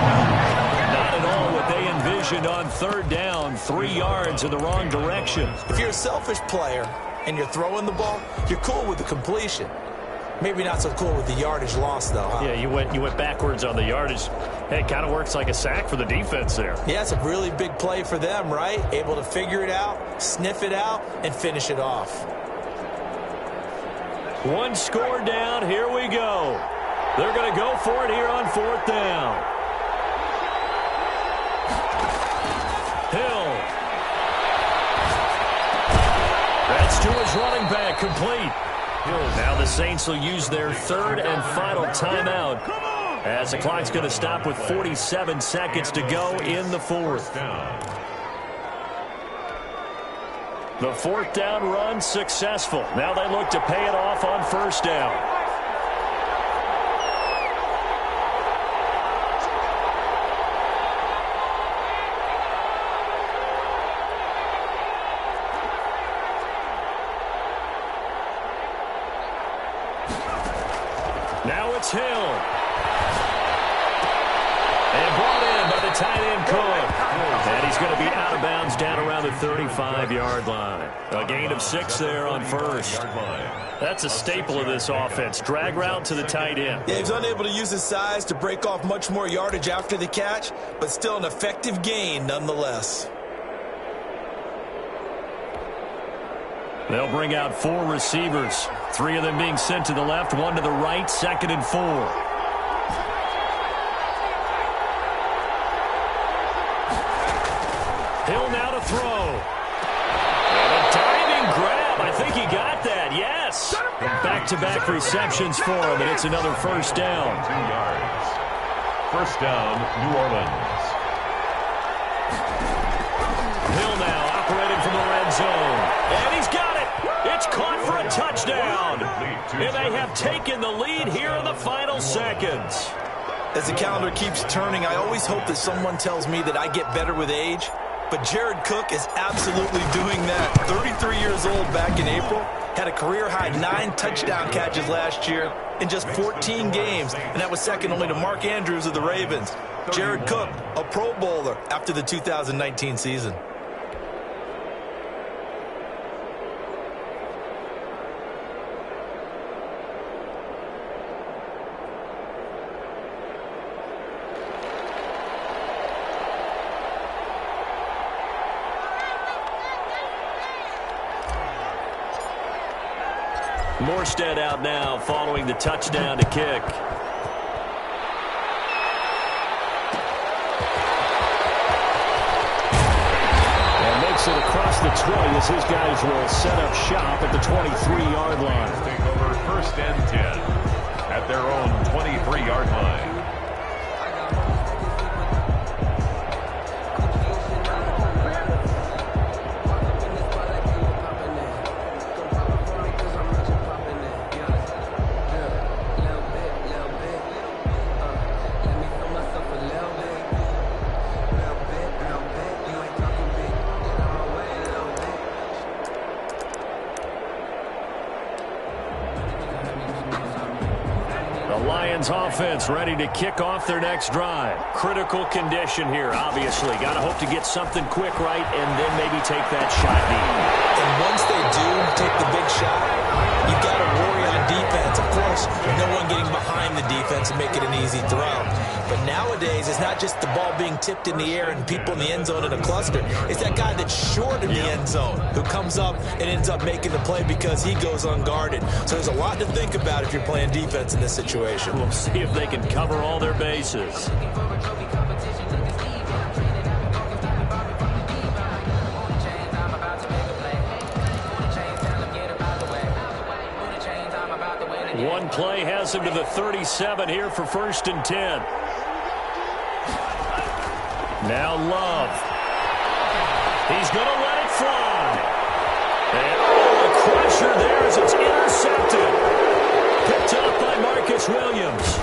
Not at all what they envisioned on 3rd down. 3 yards in the wrong direction. If you're a selfish player and you're throwing the ball, you're cool with the completion. Maybe not so cool with the yardage loss, though, huh? Yeah, you went backwards on the yardage. Hey, it kind of works like a sack for the defense there. Yeah, it's a really big play for them, right? Able to figure it out, sniff it out, and finish it off. 1 score down. Here we go. They're going to go for it here on 4th down. Hill. That's to his running back, complete. Now the Saints will use their 3rd and final timeout as the clock's going to stop with 47 seconds to go in the 4th. The 4th down run successful. Now they look to pay it off on 1st down. Now it's Hill. And brought in by the tight end Cook. And he's going to be out of bounds down around the 35-yard line. A gain of 6 there on 1st. That's a staple of this offense. Drag route to the tight end. Yeah, he's unable to use his size to break off much more yardage after the catch, but still an effective gain nonetheless. They'll bring out 4 receivers. 3 of them being sent to the left, 1 to the right, 2nd and 4. Hill now to throw. And a diving grab. I think he got that. Yes. Back-to-back receptions for him, and it's another 1st down. 2 yards. 1st down, New Orleans. Hill now operating from the red zone. And he's got it. It's caught for a touchdown. And they have taken the lead here in the final seconds. As the calendar keeps turning, I always hope that someone tells me that I get better with age. But Jared Cook is absolutely doing that. 33 years old back in April. had a career-high 9 touchdown catches last year in just 14 games, and that was second only to Mark Andrews of the Ravens. Jared Cook, a Pro Bowler after the 2019 season. Morstead out now following the touchdown to kick. And makes it across the 20 as his guys will set up shop at the 23-yard line. Take over 1st and 10 at their own 23-yard line. Offense ready to kick off their next drive. Critical condition here, obviously. Got to hope to get something quick right and then maybe take that shot deep. And once they do take the big shot, you've got to worry on defense. Of course, no one getting behind the defense and make it an easy throw. But nowadays, it's not just the ball being tipped in the air and people in the end zone in a cluster. It's that guy that's short in the end zone who comes up and ends up making the play because he goes unguarded. So there's a lot to think about if you're playing defense in this situation. We'll see if they can cover all their bases. One play has him to the 37 here for 1st and 10. Now Love. He's going to let it fly. And a crusher there as it's intercepted. Picked up by Marcus Williams.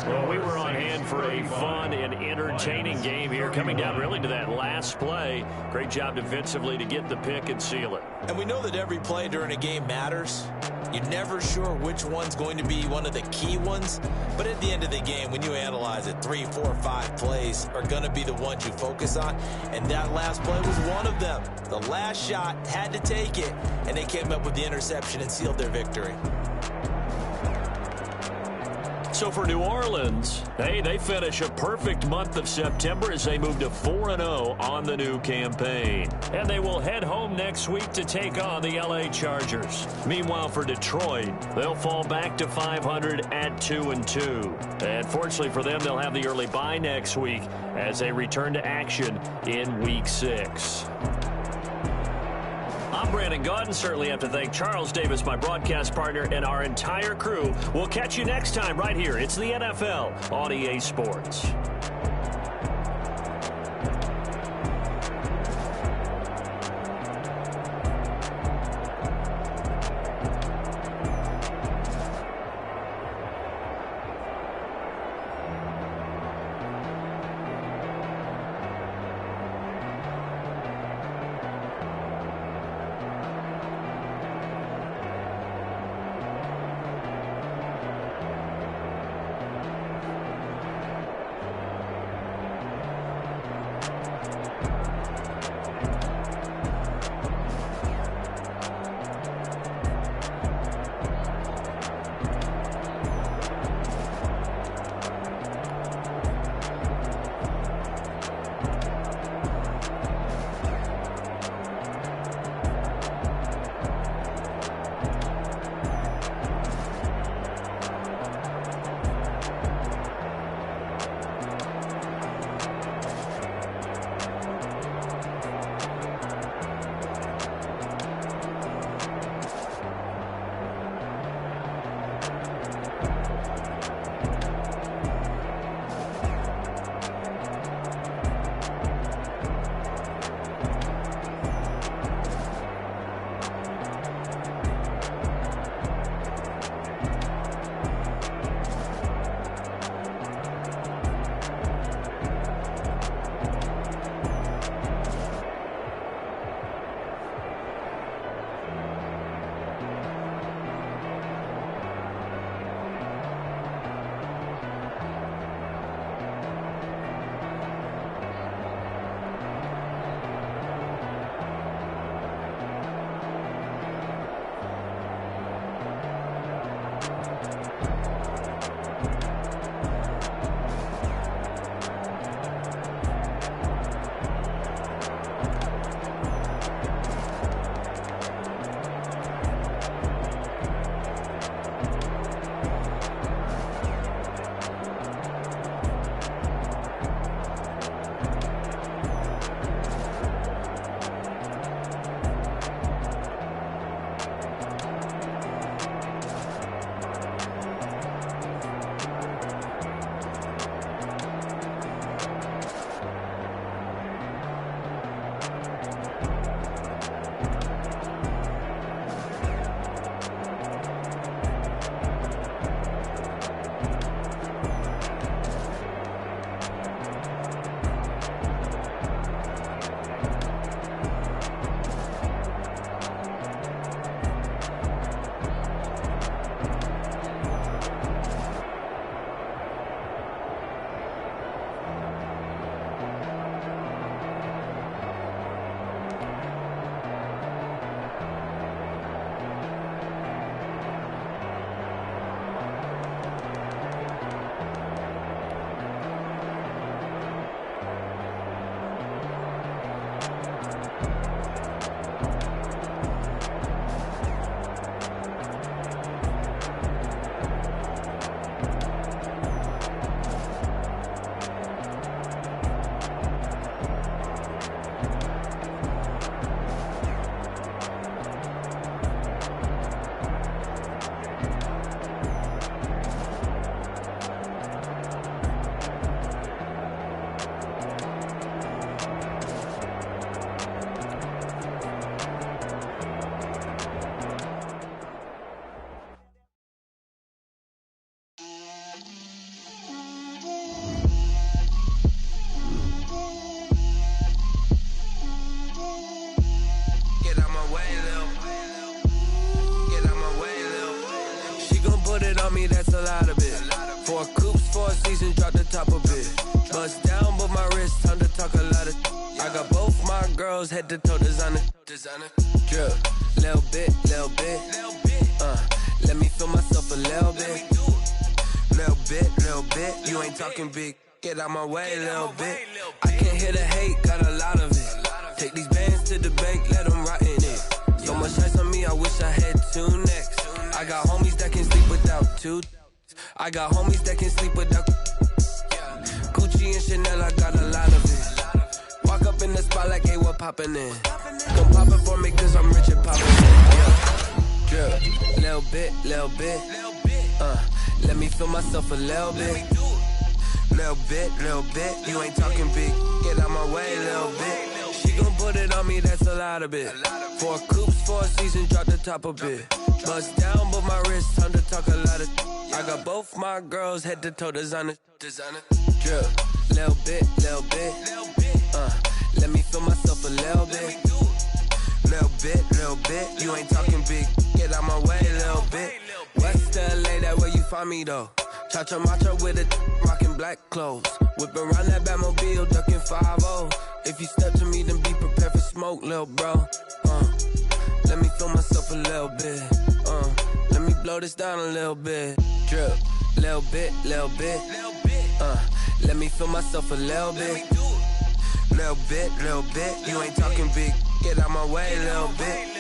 Well, we were on hand for a fun and entertaining game here, coming down really to that last play. Great job defensively to get the pick and seal it. And we know that every play during a game matters. You're never sure which one's going to be one of the key ones. But at the end of the game, when you analyze it, 3, 4, 5 plays are going to be the ones you focus on. And that last play was one of them. The last shot had to take it, and they came up with the interception and sealed their victory. So for New Orleans, they finish a perfect month of September as they move to 4-0 on the new campaign. And they will head home next week to take on the LA Chargers. Meanwhile, for Detroit, they'll fall back to 500 at 2-2. And fortunately for them, they'll have the early bye next week as they return to action in Week 6. I'm Brandon Gaudin. Certainly have to thank Charles Davis, my broadcast partner, and our entire crew. We'll catch you next time right here. It's the NFL on EA Sports. on me, that's a lot of it. 4 coops, 4 seasons, drop the top of it. Bust down, but my wrist, time to talk a lot of. I got both my girls head to toe designer. Drip, little bit. Let me feel myself a little bit. Little bit. You ain't talking big. Get out my way, little bit. I can't hear the hate, got a lot of it. Take these bands to the bank, let them rot in it. So much ice on me, I wish I had 2 necks. I got homies that can sleep without 2. I got homies that can sleep without Gucci and Chanel, I got a lot of it. Walk up in the spot like, hey, what poppin' in? Come pop it for me, cause I'm rich and poppin' in. Yeah. Drip, little bit. Let me feel myself a little bit. Little bit. You ain't talking big. Get out my way, little bit. She gon' put it on me, that's a lot of it. 4 coops, 4 seasons, drop the top of it. Bust down, but my wrist, time to talk a lot of. I got both my girls head to toe designer. Drip, little bit. Let me feel myself a little bit. Little bit. You ain't talking big. Get out my way, little bit. West LA, that where you find me though. Cha-cha matcha with it, rockin' black clothes. Whip around that Batmobile, ducking 5-0. If you step to me, then be prepared for smoke, lil' bro. Let me feel myself a little bit. Let me blow this down a little bit. Drip, little bit. Let me feel myself a little bit. Little bit. You ain't talking big. Get out my way, little bit.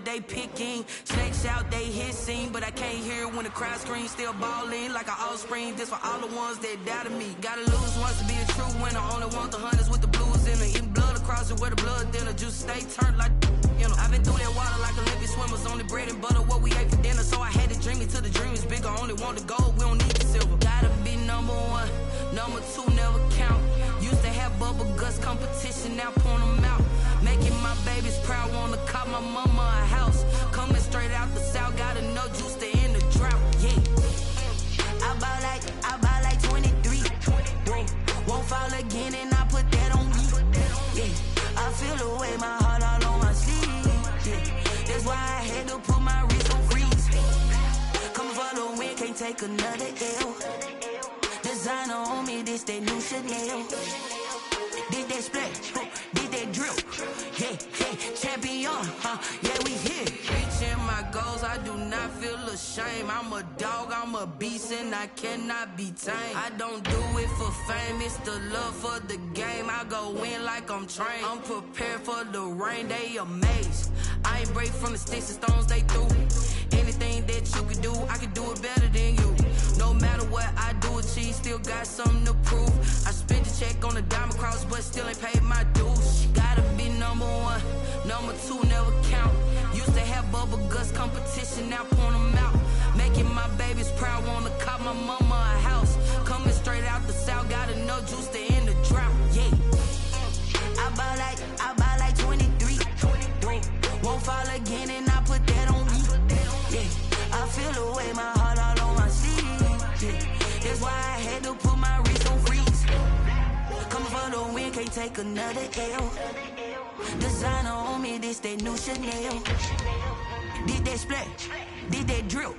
They picking, snakes out, they hissing, but I can't hear it when the crowd screams. Still ballin' like an offspring. This for all the ones that doubted me. Gotta lose once to be a true winner. Only want the hunters with the blues in it. Eating blood across it where the blood dinner. Juice stay turned like, you know. I've been through that water like Olympic swimmers. Only bread and butter, what we ate for dinner. So I had to dream it till the dream is bigger. Only want the gold, we don't need the silver. Gotta be number 1, number 2 never count. Used to have bubble guts competition, now point them out. Making my babies proud, wanna cop my mama a house. Coming straight out the south, gotta know juice to end the drought, yeah. I buy like 23. Won't fall again and I put that on me, yeah. I feel the way, my heart all on my sleeve, yeah. That's why I had to put my wrist on freeze. Come for the win, can't take another L. Designer on me, this that new Chanel. Did that splash, did that drip, yeah, champion, yeah, we here. Reaching my goals, I do not feel ashamed. I'm a dog, I'm a beast, and I cannot be tamed. I don't do it for fame, it's the love for the game. I go in like I'm trained. I'm prepared for the rain, they amazed. I ain't break from the sticks and stones they threw. Anything that you can do, I can do it better than you. No matter what I do, achieve, still got something to prove. I spent the check on the diamond cross, but still ain't paid my dues. Gotta be number 1, number 2 never count. Used to have bubble guts competition, now point them out. Making my babies proud, wanna cop my mama a house. Coming straight out the south, gotta know juice to end the drought, yeah. I buy like 23. Won't fall again and I put that on me, yeah. I feel the way, my heart all on my sleeve, yeah. That's why I had to put my wrist on freeze. Coming for the win, can't take another L. Designer on me, this that new Chanel. Did that splash, did that drip,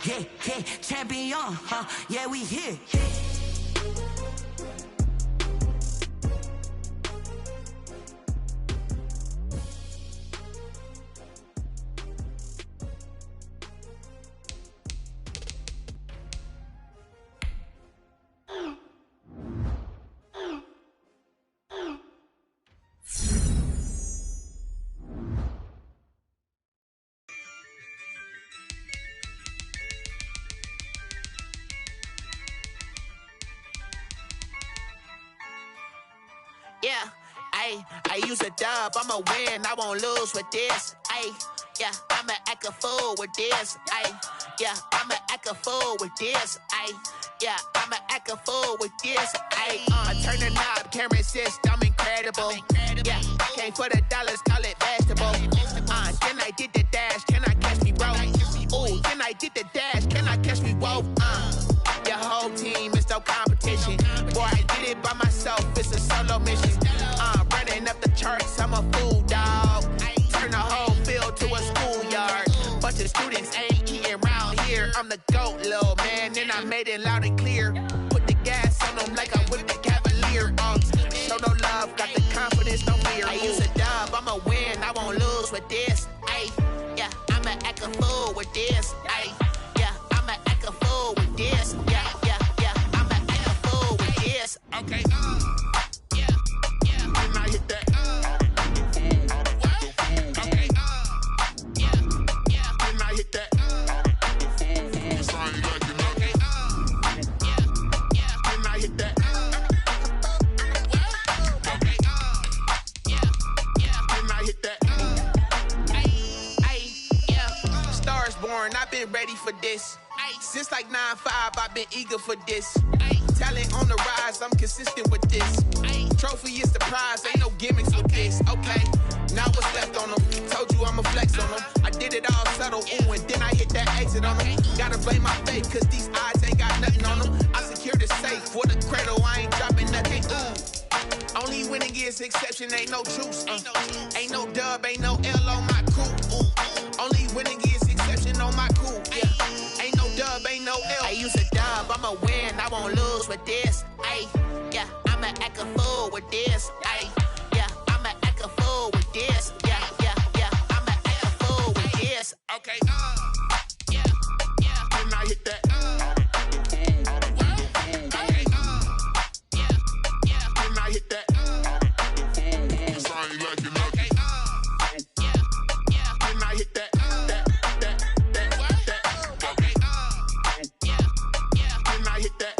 yeah, champion, yeah, we here. I use a dub, I'ma win, I won't lose with this. Ayy, yeah, I'ma act a fool with this. Ayy, yeah, I'ma act a fool with this. Ayy, yeah, I'ma act a fool with this. Ayy, turn the knob, camera assist, I'm incredible. Yeah, came for the dollars, call it vegetable. Then I did the dash, can I catch me, bro? Ooh, then I did the dash, can I catch me, whoa? Your whole team is no competition. Boy, I did it by myself, it's a solo mission. Running up the charts, I'm a fool, dog. Turn the whole field to a schoolyard. Bunch of students ain't eating round here. I'm the GOAT, little man, and I made it loud and clear. Put the gas on them like I whipped the Cavalier. Show no love, got the confidence, no fear. I use a dub, I'ma win, I won't lose with this. Ay, yeah, I'ma act a fool with this. Ay, yeah, I'ma act a fool with this. Yeah, yeah, yeah, I'ma act a fool with this. Okay, yeah, yeah, and I hit that. Okay, yeah, yeah, and I hit that. It's like you know. Okay, yeah, yeah, and I hit that. Okay, yeah, yeah, and I hit that. Yeah, stars born, I've been ready for this. Since like 9-5, I've been eager for this. Talent on the rise, I'm consistent with this. Trophy is the prize, ain't no gimmicks with this. Okay, now what's left on them? Told you I'ma flex on them. I did it all subtle, ooh, and then I hit that exit on them. Gotta blame my faith, cause these odds ain't got nothing on them. I secured the safe for the cradle, I ain't dropping nothing, ooh. Only winning is exception, ain't no truce. Ain't no dub, ain't no L on my crew. Only winning is exception on my crew. Yeah. Ain't no dub, ain't no L. I use a dub, I'ma win, I won't lose with this. Ay, yeah, I'ma act a fool with this. Ay, yeah, I'ma act a fool with this. Yeah, yeah, yeah, I'ma act a fool with this. Okay, yeah, yeah, and I hit that. Okay, yeah, yeah, and I hit that. It's like you know. Okay, yeah, yeah, and I hit that. Okay, yeah, yeah, and I hit that.